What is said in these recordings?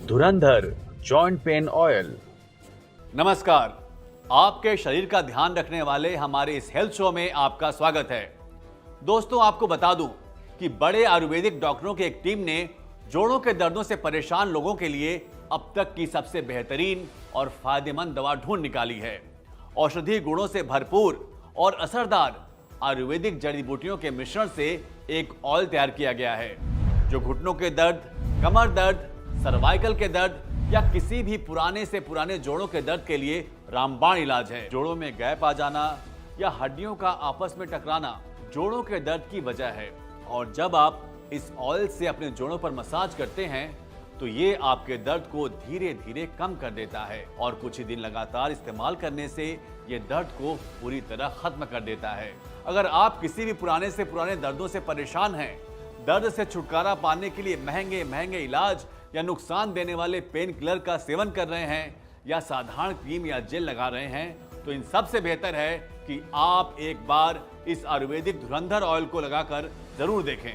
धुरंधर joint pain oil. नमस्कार, आपके शरीर का ध्यान रखने वाले हमारे इस हेल्थ शो में आपका स्वागत है। दोस्तों, आपको बता दूं कि बड़े आयुर्वेदिक डॉक्टरों की एक टीम ने जोड़ों के दर्दों से परेशान लोगों के लिए अब तक की सबसे बेहतरीन और फायदेमंद दवा ढूंढ निकाली है। औषधीय गुणों से भरपूर और असरदार आयुर्वेदिक जड़ी बूटियों के मिश्रण से एक ऑयल तैयार किया गया है जो घुटनों के दर्द, कमर दर्द, सर्वाइकल के दर्द या किसी भी पुराने से पुराने जोड़ों के दर्द के लिए रामबाण इलाज है। जोड़ों में गैप आ जाना या हड्डियों का आपस में टकराना जोड़ों के दर्द की वजह है, और जब आप इस ऑयल से अपने जोड़ों पर मसाज करते हैं तो ये आपके दर्द को धीरे धीरे कम कर देता है और कुछ ही दिन लगातार इस्तेमाल करने से ये दर्द को पूरी तरह खत्म कर देता है। अगर आप किसी भी पुराने से पुराने दर्दों से परेशान हैं, दर्द से छुटकारा पाने के लिए महंगे महंगे इलाज या नुकसान देने वाले पेन किलर का सेवन कर रहे हैं या साधारण क्रीम या जेल लगा रहे हैं, तो इन सबसे बेहतर है कि आप एक बार इस आयुर्वेदिक धुरंधर ऑयल को लगाकर जरूर देखें।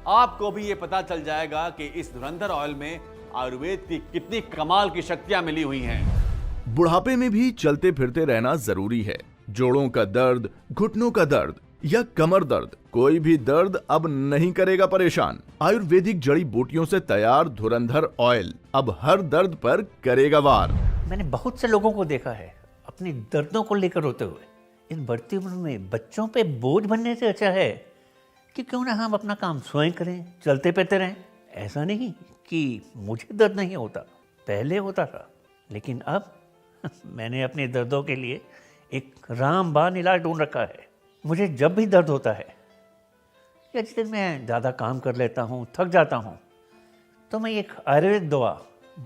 आपको भी ये पता चल जाएगा कि इस धुरंधर ऑयल में आयुर्वेद की कितनी कमाल की शक्तियां मिली हुई हैं। बुढ़ापे में भी चलते फिरते रहना जरूरी है। जोड़ों का दर्द, घुटनों का दर्द या कमर दर्द, कोई भी दर्द अब नहीं करेगा परेशान। आयुर्वेदिक जड़ी बूटियों से तैयार धुरंधर ऑयल अब हर दर्द पर करेगा वार। मैंने बहुत से लोगों को देखा है अपनी दर्दों को लेकर रोते हुए। इन बढ़ती उम्र में बच्चों पे बोझ बनने से अच्छा है कि क्यों ना हम अपना काम स्वयं करें, चलते फिरते रहें। ऐसा नहीं कि मुझे दर्द नहीं होता, पहले होता था, लेकिन अब मैंने अपने दर्दों के लिए एक रामबाण इलाज ढूंढ रखा है। मुझे जब भी दर्द होता है या जिस दिन मैं ज़्यादा काम कर लेता हूँ, थक जाता हूँ, तो मैं एक आयुर्वेदिक दवा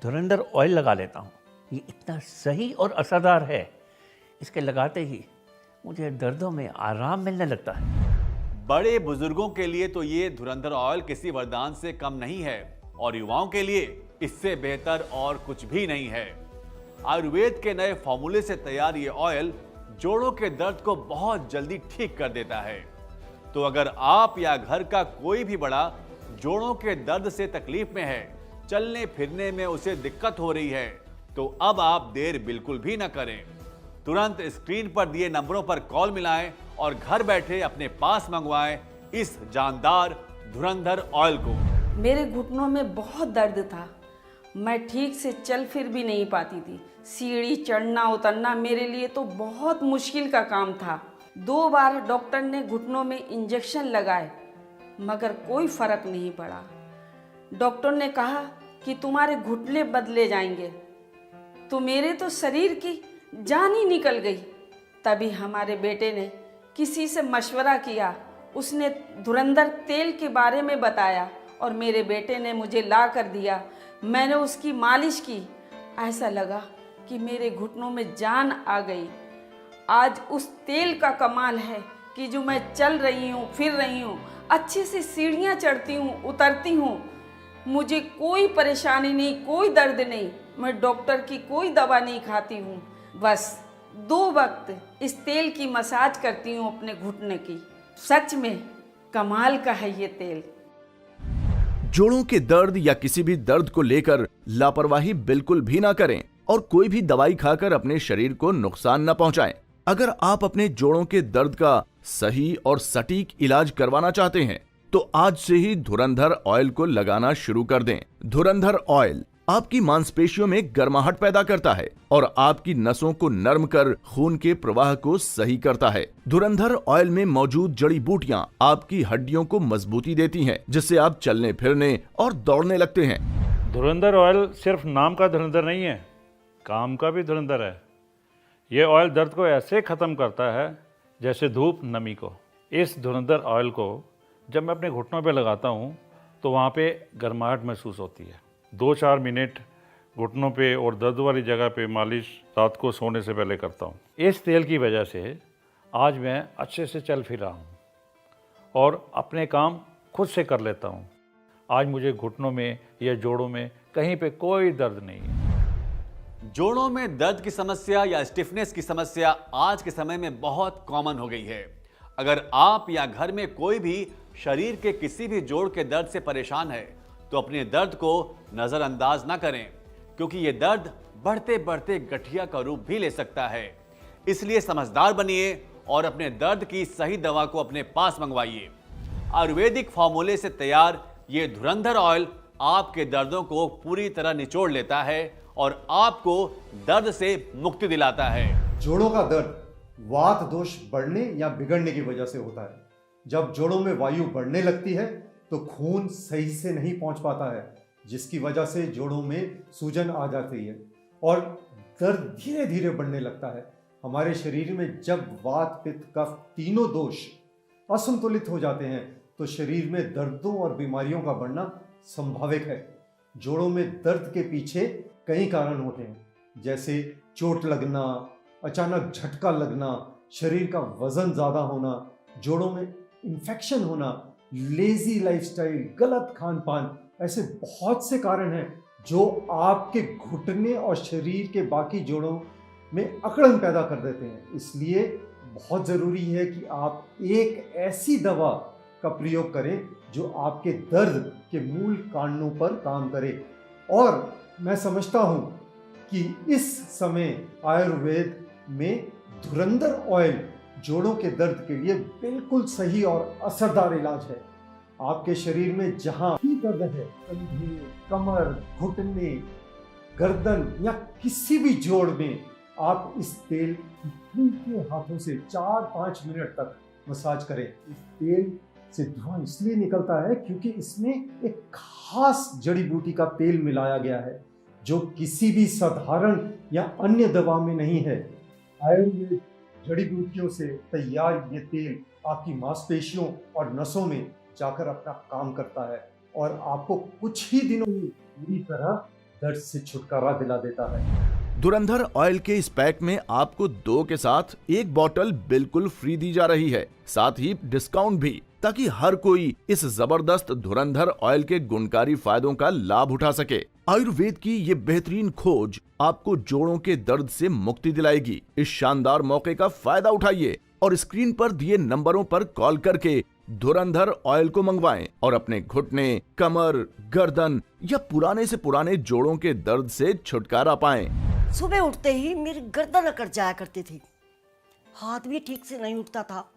धुरंधर ऑयल लगा लेता हूँ। ये इतना सही और असरदार है, इसके लगाते ही मुझे दर्दों में आराम मिलने लगता है। बड़े बुजुर्गों के लिए तो ये धुरंधर ऑयल किसी वरदान से कम नहीं है, और युवाओं के लिए इससे बेहतर और कुछ भी नहीं है। आयुर्वेद के नए फॉर्मूले से तैयार ये ऑयल जोड़ों के दर्द को बहुत जल्दी ठीक कर देता है। तो अगर आप या घर का कोई भी बड़ा जोड़ों के दर्द से तकलीफ में है, चलने फिरने में उसे दिक्कत हो रही है, तो अब आप देर बिल्कुल भी न करें। तुरंत स्क्रीन पर दिए नंबरों पर कॉल मिलाएं और घर बैठे अपने पास मंगवाएं इस जानदार धुरंधर ऑयल को। मेरे घुटनों में बहुत दर्द था, मैं ठीक से चल फिर भी नहीं पाती थी। सीढ़ी चढ़ना उतरना मेरे लिए तो बहुत मुश्किल का काम था। 2 बार डॉक्टर ने घुटनों में इंजेक्शन लगाए, मगर कोई फर्क नहीं पड़ा। डॉक्टर ने कहा कि तुम्हारे घुटने बदले जाएंगे, तो मेरे तो शरीर की जान ही निकल गई। तभी हमारे बेटे ने किसी से मशवरा किया, उसने धुरंधर तेल के बारे में बताया और मेरे बेटे ने मुझे ला कर दिया। मैंने उसकी मालिश की, ऐसा लगा कि मेरे घुटनों में जान आ गई। आज उस तेल का कमाल है कि जो मैं चल रही हूँ, फिर रही हूँ, अच्छे से सीढ़ियाँ चढ़ती हूँ, उतरती हूँ, मुझे कोई परेशानी नहीं, कोई दर्द नहीं। मैं डॉक्टर की कोई दवा नहीं खाती हूँ, बस 2 वक्त इस तेल की मसाज करती हूँ अपने घुटने की। सच में कमाल का है ये तेल। जोड़ों के दर्द या किसी भी दर्द को लेकर लापरवाही बिल्कुल भी ना करें और कोई भी दवाई खाकर अपने शरीर को नुकसान न पहुंचाएं। अगर आप अपने जोड़ों के दर्द का सही और सटीक इलाज करवाना चाहते हैं तो आज से ही धुरंधर ऑयल को लगाना शुरू कर दें। धुरंधर ऑयल आपकी मांसपेशियों में गर्माहट पैदा करता है और आपकी नसों को नरम कर खून के प्रवाह को सही करता है। धुरंधर ऑयल में मौजूद जड़ी बूटियां आपकी हड्डियों को मजबूती देती हैं, जिससे आप चलने फिरने और दौड़ने लगते हैं। धुरंधर ऑयल सिर्फ नाम का धुरंधर नहीं है, काम का भी धुरंधर है। ये ऑयल दर्द को ऐसे ख़त्म करता है जैसे धूप नमी को। इस धुरंधर ऑयल को जब मैं अपने घुटनों पे लगाता हूँ तो वहाँ पे गर्माहट महसूस होती है। 2-4 मिनट घुटनों पे और दर्द वाली जगह पे मालिश रात को सोने से पहले करता हूँ। इस तेल की वजह से आज मैं अच्छे से चल फिर रहा हूँ और अपने काम खुद से कर लेता हूँ। आज मुझे घुटनों में या जोड़ों में कहीं पे कोई दर्द नहीं है। जोड़ों में दर्द की समस्या या स्टिफनेस की समस्या आज के समय में बहुत कॉमन हो गई है। अगर आप या घर में कोई भी शरीर के किसी भी जोड़ के दर्द से परेशान है तो अपने दर्द को नजरअंदाज ना करें, क्योंकि ये दर्द बढ़ते बढ़ते गठिया का रूप भी ले सकता है। इसलिए समझदार बनिए और अपने दर्द की सही दवा को अपने पास मंगवाइए। आयुर्वेदिक फॉर्मूले से तैयार ये धुरंधर ऑयल आपके दर्दों को पूरी तरह निचोड़ लेता है और आपको दर्द से मुक्ति दिलाता है। जोड़ों का दर्द वात दोष बढ़ने या बिगड़ने की वजह से होता है। जब जोड़ों में वायु बढ़ने लगती है तो खून सही से नहीं पहुंच पाता है, जिसकी वजह से जोड़ों में सूजन आ जाती है और दर्द धीरे धीरे बढ़ने लगता है। हमारे शरीर में जब वात पित्त कफ तीनों दोष असंतुलित हो जाते हैं तो शरीर में दर्दों और बीमारियों का बढ़ना संभाविक है। जोड़ों में दर्द के पीछे कई कारण होते हैं, जैसे चोट लगना, अचानक झटका लगना, शरीर का वजन ज्यादा होना, जोड़ों में इन्फेक्शन होना, लेजी लाइफस्टाइल, गलत खान पान, ऐसे बहुत से कारण हैं जो आपके घुटने और शरीर के बाकी जोड़ों में अकड़न पैदा कर देते हैं। इसलिए बहुत ज़रूरी है कि आप एक ऐसी दवा का प्रयोग करें जो आपके दर्द के मूल कारणों पर काम करे। और मैं समझता हूँ कि इस समय आयुर्वेद में धुरंधर ऑयल जोड़ों के दर्द के लिए बिल्कुल सही और असरदार इलाज है। आपके शरीर में जहां भी दर्द है, कंधे, कमर, घुटने, गर्दन या किसी भी जोड़ में, आप इस तेल हल्के हाथों से 4-5 मिनट तक मसाज करें। इस तेल से धुआं इसलिए निकलता है क्योंकि इसमें एक खास जड़ी बूटी का तेल मिलाया गया है जो किसी भी साधारण या अन्य दवा में नहीं है। आयुर्वेद जड़ी बूटियों से तैयार ये तेल आपकी मांसपेशियों और नसों में जाकर अपना काम करता है और आपको कुछ ही दिनों में पूरी तरह दर्द से छुटकारा दिला देता है। धुरंधर ऑयल के इस पैक में आपको 2 के साथ 1 बॉटल बिल्कुल फ्री दी जा रही है, साथ ही डिस्काउंट भी, ताकि हर कोई इस जबरदस्त धुरंधर ऑयल के गुणकारी फायदों का लाभ उठा सके। आयुर्वेद की ये बेहतरीन खोज आपको जोड़ों के दर्द से मुक्ति दिलाएगी। इस शानदार मौके का फायदा उठाइए और स्क्रीन पर दिए नंबरों पर कॉल करके धुरंधर ऑयल को मंगवाएं और अपने घुटने, कमर, गर्दन या पुराने से पुराने जोड़ों के दर्द से छुटकारा पाएं। सुबह उठते ही मेरी गर्दन अकड़ जाया करती थी, हाथ भी ठीक से नहीं उठता था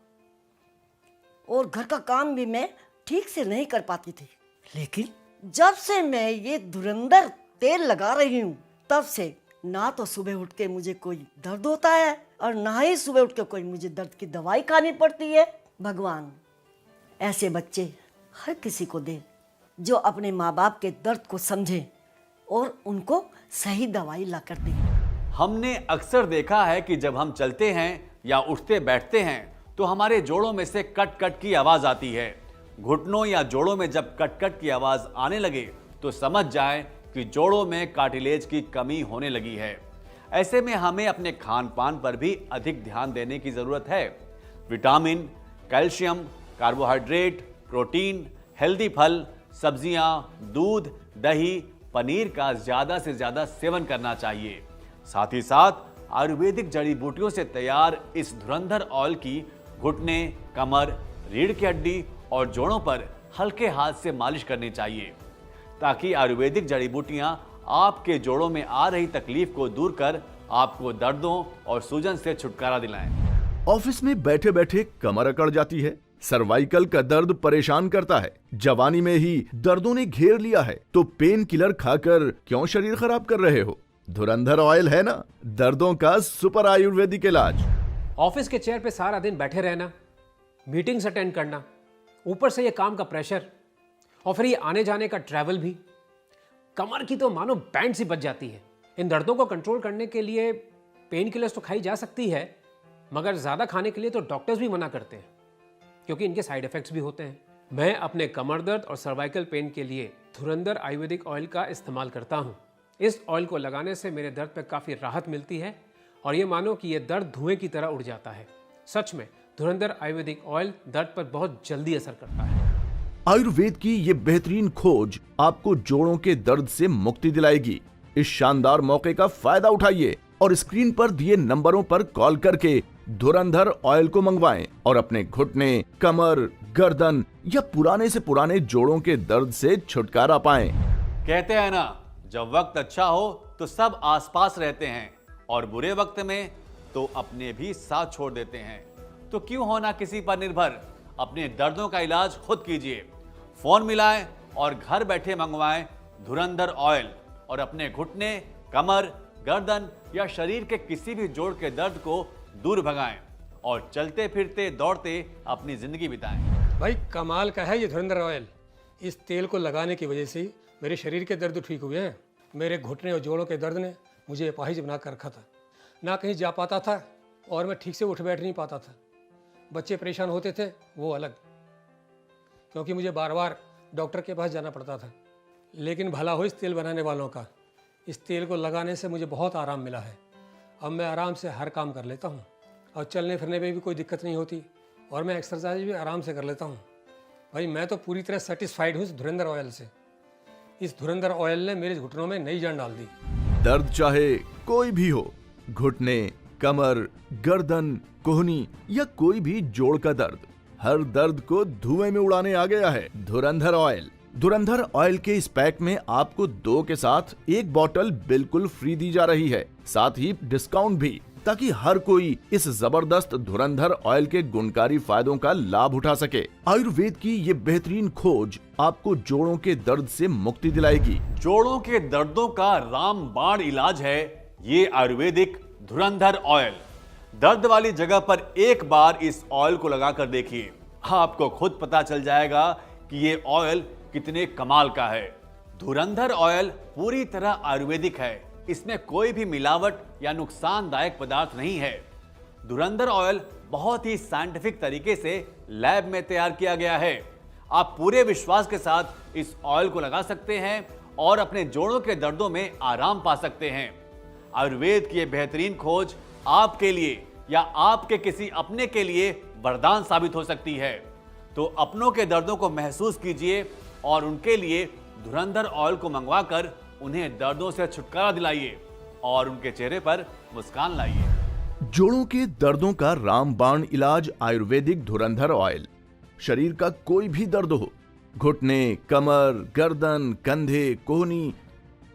और घर का काम भी मैं ठीक से नहीं कर पाती थी। लेकिन जब से मैं ये धुरंधर तेल लगा रही हूँ तब से ना तो सुबह उठ के मुझे कोई दर्द होता है और ना ही सुबह उठ के कोई मुझे दर्द की दवाई खानी पड़ती है। भगवान ऐसे बच्चे हर किसी को दे जो अपने माँ बाप के दर्द को समझे और उनको सही दवाई ला कर दे। हमने अक्सर देखा है कि जब हम चलते हैं या उठते बैठते हैं तो हमारे जोड़ों में से कट कट की आवाज आती है। घुटनों या जोड़ों में जब कट कट की आवाज आने लगे तो समझ जाएं कि जोड़ों में कार्टिलेज की कमी होने लगी है। ऐसे में हमें अपने खान पान पर भी अधिक ध्यान देने की जरूरत है। Vitamin, calcium, carbohydrate, protein, healthy फल, सब्जियां, दूध, दही, पनीर का ज्यादा से ज्यादा सेवन करना चाहिए। साथ ही साथ आयुर्वेदिक जड़ी बूटियों से तैयार इस धुरंधर ऑयल की घुटने, कमर, रीढ़ की हड्डी और जोड़ों पर हल्के हाथ से मालिश करनी चाहिए ताकि आयुर्वेदिक जड़ी बूटियां आपके जोड़ों में आ रही तकलीफ को दूर कर आपको दर्दों और सूजन से छुटकारा दिलाएं। ऑफिस में बैठे बैठे कमर अकड़ जाती है, सर्वाइकल का दर्द परेशान करता है, जवानी में ही दर्दों ने घेर लिया है, तो पेन किलर खाकर क्यों शरीर खराब कर रहे हो? धुरंधर ऑयल है ना दर्दों का सुपर आयुर्वेदिक इलाज। ऑफिस के चेयर पे सारा दिन बैठे रहना, मीटिंग्स अटेंड करना, ऊपर से ये काम का प्रेशर और फिर ये आने जाने का ट्रैवल भी, कमर की तो मानो बैंड सी बज जाती है। इन दर्दों को कंट्रोल करने के लिए पेन किलर्स तो खाई जा सकती है, मगर ज़्यादा खाने के लिए तो डॉक्टर्स भी मना करते हैं क्योंकि इनके साइड इफ़ेक्ट्स भी होते हैं। मैं अपने कमर दर्द और सर्वाइकल पेन के लिए धुरंधर आयुर्वेदिक ऑयल का इस्तेमाल करता हूँ। इस ऑयल को लगाने से मेरे दर्द पर काफ़ी राहत मिलती है और ये मानो कि ये दर्द धुएं की तरह उड़ जाता है। सच में धुरंधर आयुर्वेदिक ऑयल दर्द पर बहुत जल्दी असर करता है। आयुर्वेद की ये बेहतरीन खोज आपको जोड़ों के दर्द से मुक्ति दिलाएगी। इस शानदार मौके का फायदा उठाइए और स्क्रीन पर दिए नंबरों पर कॉल करके धुरंधर ऑयल को मंगवाएं और अपने घुटने, कमर, गर्दन या पुराने से पुराने जोड़ों के दर्द से छुटकारा पाएं। कहते हैं ना, जब वक्त अच्छा हो तो सब आसपास रहते हैं और बुरे वक्त में तो अपने भी साथ छोड़ देते हैं। तो क्यों होना किसी पर निर्भर, अपने दर्दों का इलाज खुद कीजिए। फोन मिलाएं और घर बैठे मंगवाएं धुरंधर ऑयल और अपने घुटने, कमर, गर्दन या शरीर के किसी भी जोड़ के दर्द को दूर भगाएं और चलते फिरते दौड़ते अपनी जिंदगी बिताएं। भाई कमाल का है ये धुरंधर ऑयल। इस तेल को लगाने की वजह से मेरे शरीर के दर्द ठीक हुए हैं। मेरे घुटने और जोड़ों के दर्द ने मुझे अपाहिज बना कर रखा था, ना कहीं जा पाता था और मैं ठीक से उठ बैठ नहीं पाता था। बच्चे परेशान होते थे, वो अलग, क्योंकि मुझे बार बार डॉक्टर के पास जाना पड़ता था। लेकिन भला हो इस तेल बनाने वालों का। इस तेल को लगाने से मुझे बहुत आराम मिला है। अब मैं आराम से हर काम कर लेता हूँ और चलने फिरने में भी कोई दिक्कत नहीं होती और मैं एक्सरसाइज भी आराम से कर लेता हूँ। भाई मैं तो पूरी तरह सेटिस्फाइड हूँ इस धुरंधर ऑयल से। इस धुरंधर ऑयल ने मेरे घुटनों में नई जान डाल दी। दर्द चाहे कोई भी हो, घुटने, कमर, गर्दन, कोहनी या कोई भी जोड़ का दर्द, हर दर्द को धुएं में उड़ाने आ गया है धुरंधर ऑयल। धुरंधर ऑयल के इस पैक में आपको 2 के साथ 1 बॉटल बिल्कुल फ्री दी जा रही है, साथ ही डिस्काउंट भी, ताकि हर कोई इस जबरदस्त धुरंधर ऑयल के गुणकारी फायदों का लाभ उठा सके। आयुर्वेद की ये बेहतरीन खोज आपको जोड़ों के दर्द से मुक्ति दिलाएगी। जोड़ों के दर्दों का रामबाण इलाज है ये आयुर्वेदिक धुरंधर ऑयल। दर्द वाली जगह पर एक बार इस ऑयल को लगाकर देखिए, आपको खुद पता चल जाएगा कि ये ऑयल कितने कमाल का है। धुरंधर ऑयल पूरी तरह आयुर्वेदिक है, इसमें कोई भी मिलावट या नुकसानदायक पदार्थ नहीं है। धुरंधर ऑयल बहुत ही साइंटिफिक तरीके से लैब में तैयार किया गया है। आप पूरे विश्वास के साथ इस ऑयल को लगा सकते हैं और अपने जोड़ों के दर्दों में आराम पा सकते हैं। आयुर्वेद की यह बेहतरीन खोज आपके लिए या आपके किसी अपने के लिए वरदान साबित हो सकती है। तो अपनों के दर्दों को महसूस कीजिए और उनके लिए धुरंधर ऑयल को मंगवाकर उन्हें दर्दों से छुटकारा दिलाइए और उनके चेहरे पर मुस्कान लाइए। जोड़ों के दर्दों का रामबाण इलाज आयुर्वेदिक धुरंधर ऑयल। शरीर का कोई भी दर्द हो, घुटने, कमर, गर्दन, कंधे, कोहनी,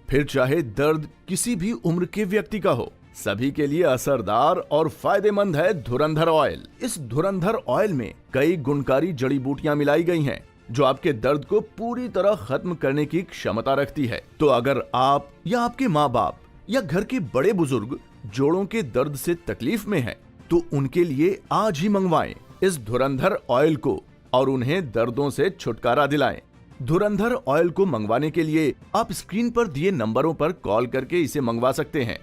फिर चाहे दर्द किसी भी उम्र के व्यक्ति का हो, सभी के लिए असरदार और फायदेमंद है धुरंधर ऑयल। इस धुरंधर ऑयल में कई गुणकारी जड़ी बूटियां मिलाई गई हैं, जो आपके दर्द को पूरी तरह खत्म करने की क्षमता रखती है। तो अगर आप या आपके माँ बाप या घर के बड़े बुजुर्ग जोड़ों के दर्द से तकलीफ में हैं, तो उनके लिए आज ही मंगवाएं इस धुरंधर ऑयल को और उन्हें दर्दों से छुटकारा दिलाएं। धुरंधर ऑयल को मंगवाने के लिए आप स्क्रीन पर दिए नंबरों पर कॉल करके इसे मंगवा सकते हैं।